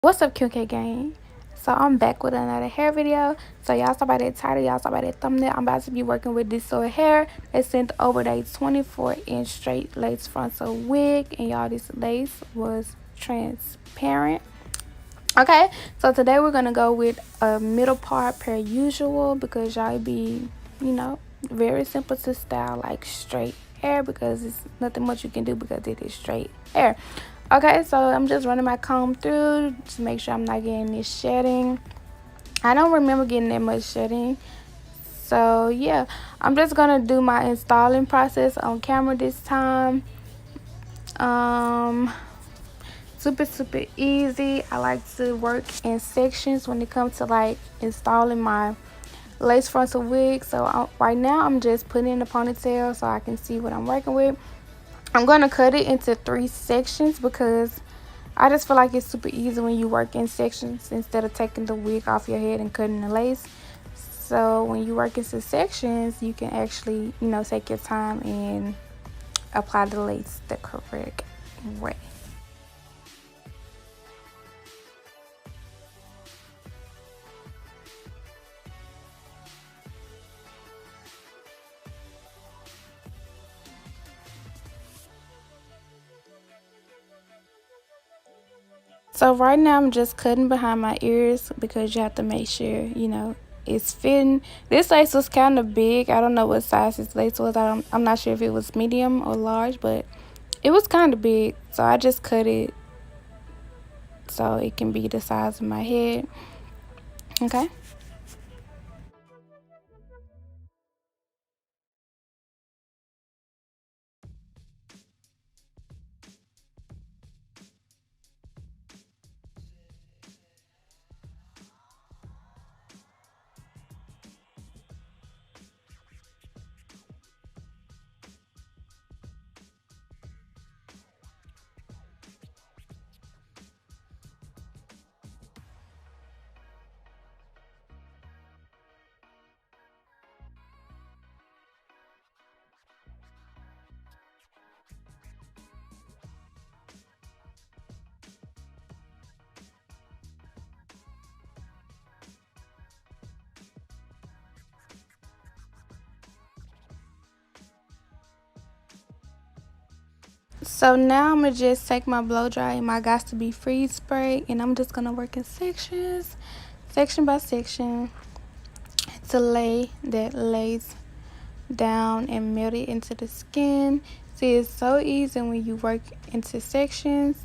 What's up, QK gang? So I'm back with another hair video. So y'all saw by that title, y'all saw by that thumbnail, I'm about to be working with DSoar hair. They sent over a 24-inch straight lace frontal wig, and y'all, this lace was transparent. Okay, so today we're gonna go with a middle part per usual, because y'all be, very simple to style like straight hair, because it's nothing much you can do because it is straight hair. Okay, so I'm just running my comb through to make sure I'm not getting any shedding. I don't remember getting that much shedding. So yeah, I'm just gonna do my installing process on camera this time. Um, super easy. I like to work in sections when it comes to like installing my lace frontal wig. So right now I'm just putting in the ponytail so I can see what I'm working with. I'm gonna cut it into 3 sections because I just feel like it's super easy when you work in sections instead of taking the wig off your head and cutting the lace. So when you work into sections, you can actually, take your time and apply the lace the correct way. So right now I'm just cutting behind my ears because you have to make sure, it's fitting. This lace was kind of big. I don't know what size this lace was. I'm not sure if it was medium or large, but it was kind of big. So I just cut it so it can be the size of my head. Okay. So now I'm gonna just take my blow dry and my got to be freeze spray, and I'm just gonna work in sections, section by section, to lay that lace down and melt it into the skin. See, it's so easy when you work into sections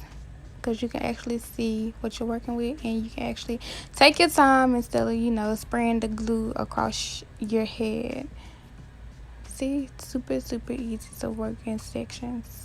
because you can actually see what you're working with, and you can actually take your time instead of spraying the glue across your head. See, super easy to work in sections.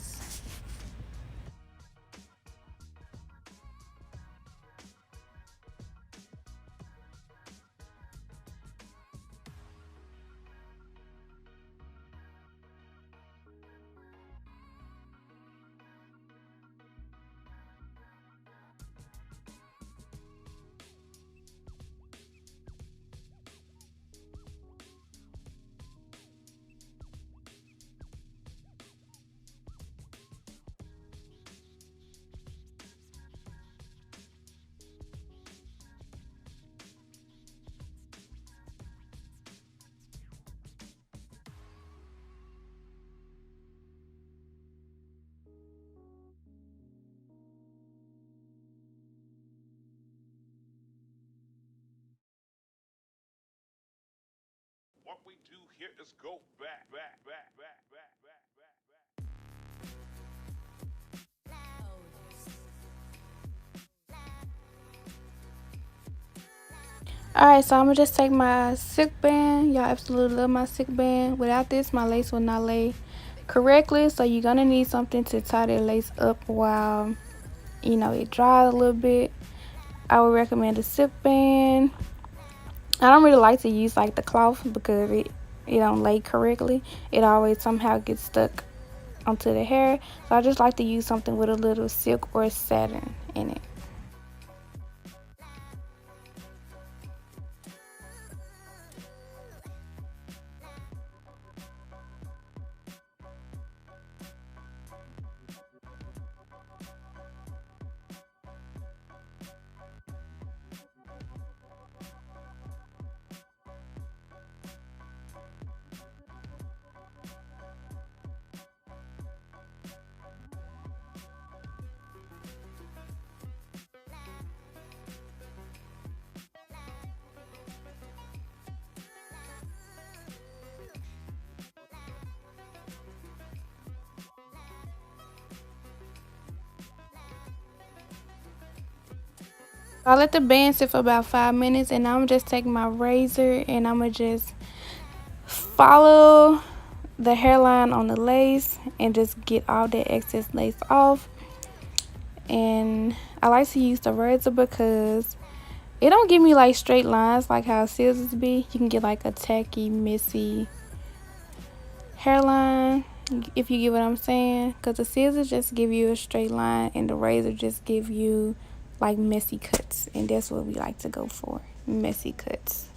What we do here is go back. Alright, so I'm gonna just take my silk band. Y'all absolutely love my silk band. Without this, my lace will not lay correctly. So you're gonna need something to tie that lace up while it dries a little bit. I would recommend a silk band. I don't really like to use like the cloth because it don't lay correctly. It always somehow gets stuck onto the hair. So I just like to use something with a little silk or satin in it. I let the band sit for about 5 minutes, and I'm just taking my razor and I'm gonna just follow the hairline on the lace and just get all that excess lace off. And I like to use the razor because it don't give me like straight lines like how scissors be. You can get like a tacky, messy hairline, if you get what I'm saying, because the scissors just give you a straight line and the razor just give you like messy cuts, and that's what we like to go for, messy cuts.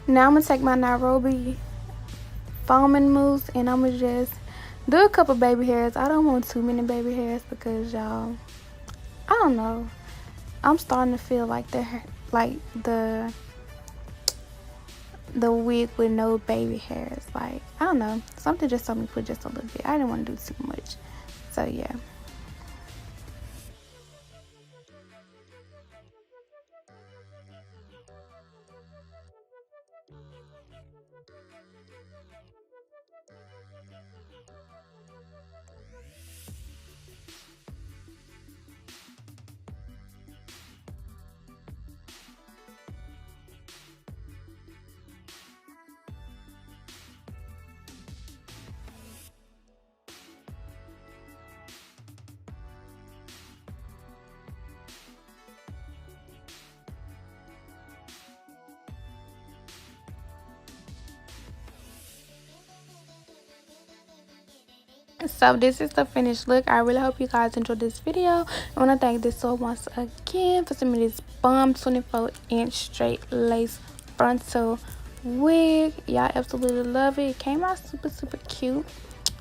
Now I'm gonna take my Nairobi foaming mousse and I'm gonna just do a couple baby hairs. I don't want too many baby hairs because y'all, I don't know, I'm starting to feel like the wig with no baby hairs. Like, I don't know, something just told me put just a little bit. I didn't want to do too much, so yeah. So this is the finished look. I really hope you guys enjoyed this video. I want to thank DSoar once again for sending me this bomb 24-inch straight lace frontal wig. Y'all absolutely love it. It came out super cute.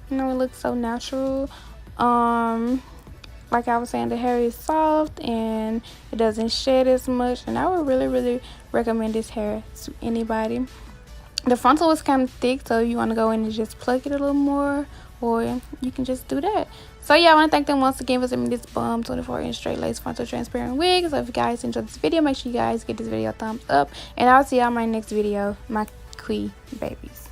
You know, it looks so natural. Like I was saying, the hair is soft and it doesn't shed as much, and I would really recommend this hair to anybody. The frontal was kind of thick, so you want to go in and just pluck it a little more, or you can just do that. So yeah, I want to thank them once again for sending me this bomb 24-inch straight lace frontal transparent wig. So if you guys enjoyed this video, make sure you guys give this video a thumbs up, and I'll see y'all in my next video, my queen babies.